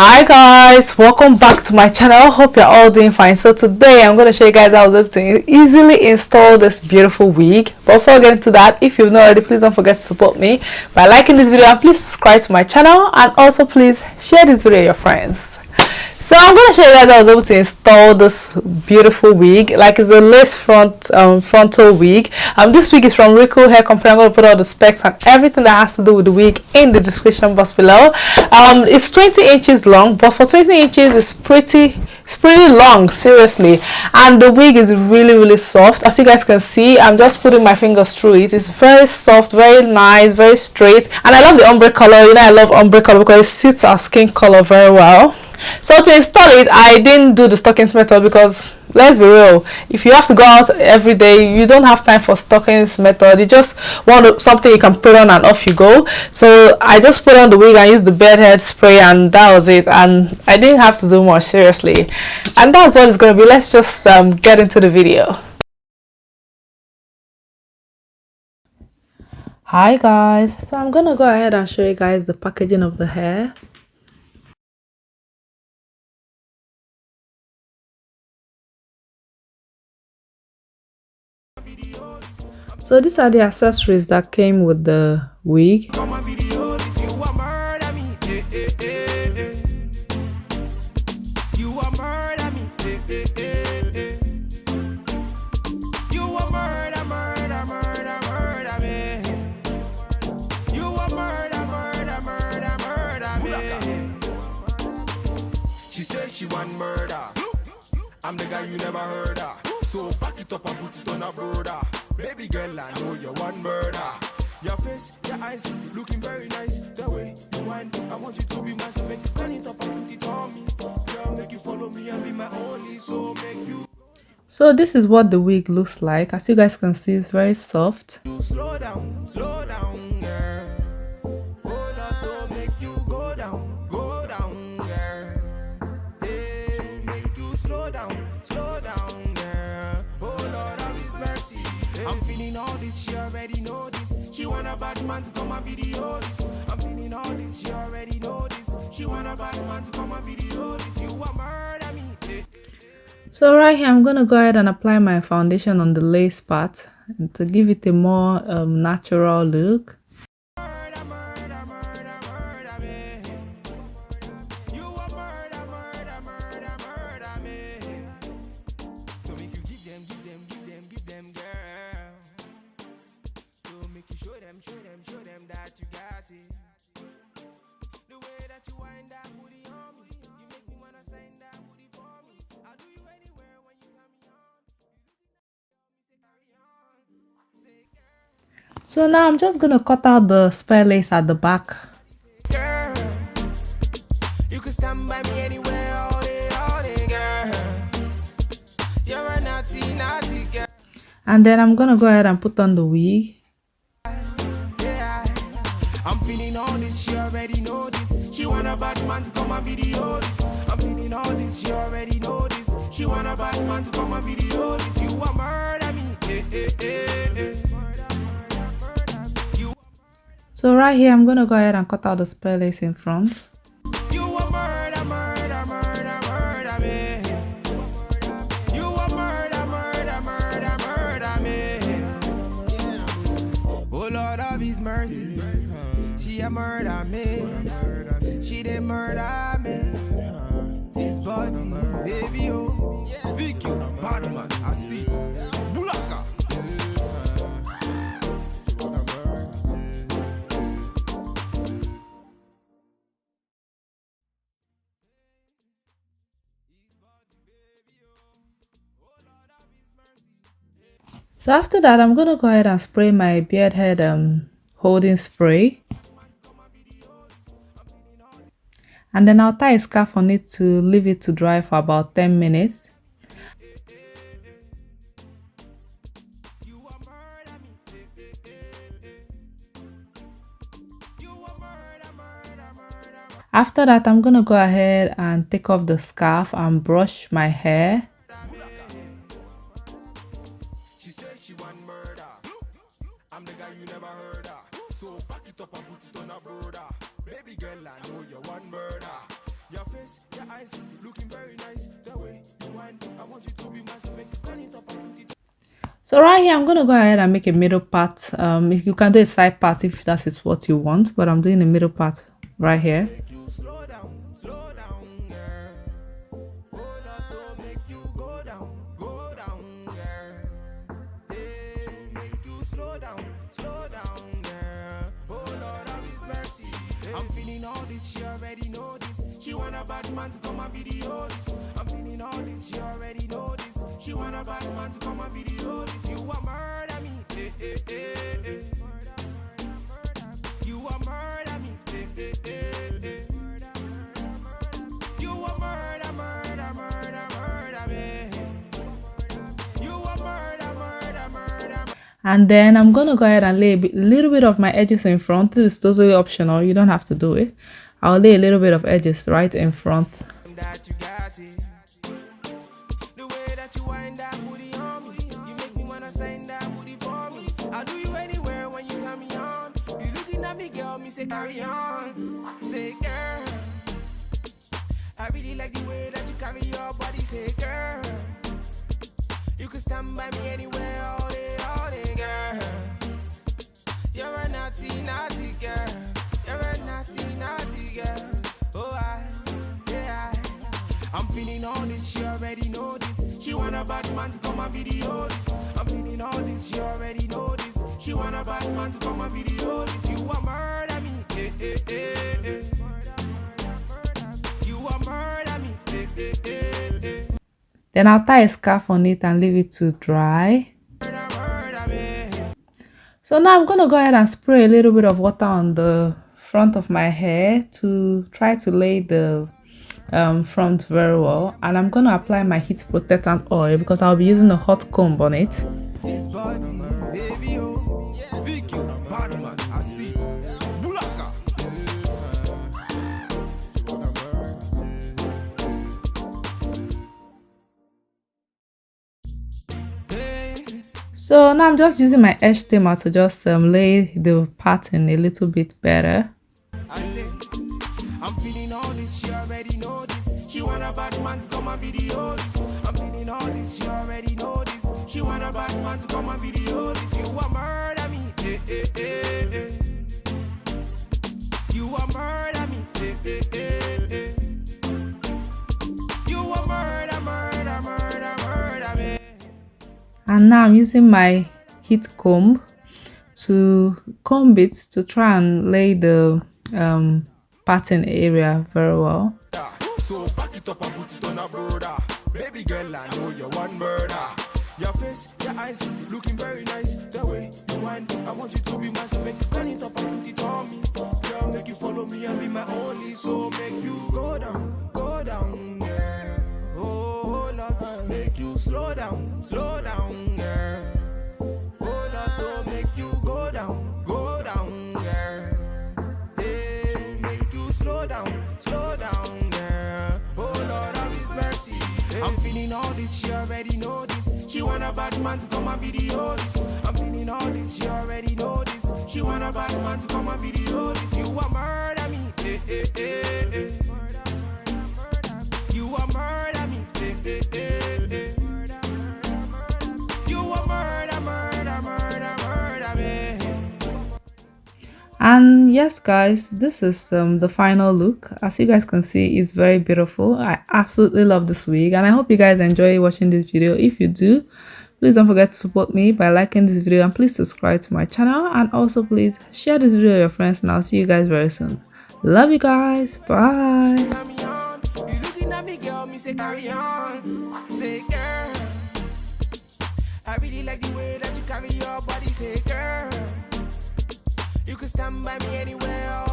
Hi guys, welcome back to my channel. Hope you're all doing fine. So today I'm going to show you guys how I was able to easily install this beautiful wig. But before I get into that, if you've not already, please don't forget to support me by liking this video and please subscribe to my channel, and also please share this video with your friends. So I'm going to show you guys how I was able to install this beautiful wig. Like, it's a lace frontal wig. This wig is from Recool Hair Company. I'm going to put all the specs and everything that has to do with the wig in the description box below. It's 20 inches long, but for 20 inches it's pretty long, seriously. And the wig is really soft. As you guys can see, I'm just putting my fingers through it. It's very soft, very nice, very straight, and I love the ombre color. You know, I love ombre color because it suits our skin color very well. So to install it, I didn't do the stockings method because, let's be real, if you have to go out every day, you don't have time for stockings method. You just want something you can put on and off you go. So I just put on the wig and used the bed head spray, and that was it. And I didn't have to do more, seriously. And that's what it's going to be. Let's just get into the video. Hi guys, so I'm gonna go ahead and show you guys the packaging of the hair. So these are the accessories that came with the wig. She says she want murder. I'm the guy you never heard of. So back it up and put it on a brother. Baby girl, I know you want murder. Your face, your eyes, looking very nice. The way you whine, I want you to be mine. So make you turn it up and put it on me. Girl, make you follow me and be my only. So make you. So this is what the wig looks like. As you guys can see, it's very soft. Slow down, girl. Hold on, so make you go down, girl. Hey, make you slow down, girl. Oh Lord of His mercy. I'm feeling all this, she already know this. She want a bad man to come and video this. I'm feeling all this, she already know this. She want a bad man to come and video this. You want murder me. So right here, I'm gonna go ahead and apply my foundation on the lace part to give it a more natural look. Show them that you got it. The way that you wind that booty on me, you make me wanna sign that booty for me. I'll do you anywhere when you turn me on. So now I'm just gonna cut out the spare lace at the back. Girl, you can stand by me anywhere all day, girl. You're a naughty girl. And then I'm gonna go ahead and put on the wig. I'm feeling all this, she already know this. She want a bad man to come and video this. I'm feeling all this, she already know this. She want a bad man to come and video this. You want murder me, So right here, I'm gonna go ahead and cut out the spare lace in front. You want murder me. You want murder me. Oh Lord of His mercy. She a murder me. She did murder me. This body, baby, oh. Vicky, bad man, I see. Bulaka. So after that, I'm gonna go ahead and spray my beard head holding spray. And then I'll tie a scarf on it to leave it to dry for about 10 minutes. After that, I'm gonna go ahead and take off the scarf and brush my hair. She says she want murder. I'm the guy you never heard of. So back it up and put it on a brother. Baby girl, I know you want murder. Your face eyes looking very nice. The way you wind, I want you to be my so make you turn it up and put it. So right here, I'm going to go ahead and make a middle part. If you can do a side part if that is what you want, but I'm doing a middle part right here. Make you slow down, girl. Hold on to make you go down, girl. Hey, make you slow down, girl. Oh Lord of His mercy. I'm feeling all this, she already know this. She want a bad man to come and video this. I'm feeling all this, she already know this. She want a bad man to come and video this. You a murder me, eh, eh, eh, eh. You a murder me, eh, eh, eh, eh. You a murder me. You a murder. And then I'm gonna go ahead and lay a little bit of my edges in front. This is totally optional, you don't have to do it. I'll lay a little bit of edges right in front. That you got it. The way that you wind that booty on me, you make me wanna sign that booty for me. I'll do you anywhere when you turn me on. You looking at me, girl, me say carry on. Say girl, I really like the way that you carry your body. Say girl, you can stand by me anywhere all day, girl. You're a naughty, naughty girl. You're a naughty, naughty girl. Oh, I'm feeling all this, she already know this. She want a bad man to come and video this. I'm feeling all this, she already know this. She want a bad man to come and video this. You a murder me, eh, eh, eh, eh. You a murder me, eh, eh, eh, eh. Then I'll tie a scarf on it and leave it to dry. So now I'm going to go ahead and spray a little bit of water on the front of my hair to try to lay the front very well. And I'm going to apply my heat protectant oil because I'll be using a hot comb on it. This body, baby, oh, Vicky's bad man, I see. Bulaka. So now I'm just using my edge trimmer to just lay the pattern a little bit better. I say, I'm feeling all this, she already know this. She want a bad man to come and video this. I'm feeling all this, she already know this. She want a bad man to come and video this. You a murder me, eh, eh, eh, eh. You a murder me, eh, eh, eh, eh. You a murder me. And now I'm using my heat comb to comb it to try and lay the pattern area very well. So back it up and put it on a brother. Baby girl, I know you're one murder. Your face, your eyes, looking very nice. The way you wind, I want you to be my so make you turn it up and put it on me. Girl, make you follow me and be my only. So make you go down, girl. Oh Lord, make you slow down, girl. Oh Lord, so make you go down, girl. Hey, make you slow down, girl. Oh Lord of His mercy. I'm feeling all this, she already know this. She want a bad man to come and video this. I'm feeling all this, she already know this. She want a bad man to come and video this. You a murder me, eh, eh, eh, eh. You a murder me, eh, eh, eh, eh. You a murder me. And yes guys, this is the final look. As you guys can see, it's very beautiful. I absolutely love this wig and I hope you guys enjoy watching this video. If you do, please don't forget to support me by liking this video and please subscribe to my channel, and also please share this video with your friends, and I'll see you guys very soon. Love you guys, bye. I really like the way that you carry your body. Say girl, you can stand by me anywhere.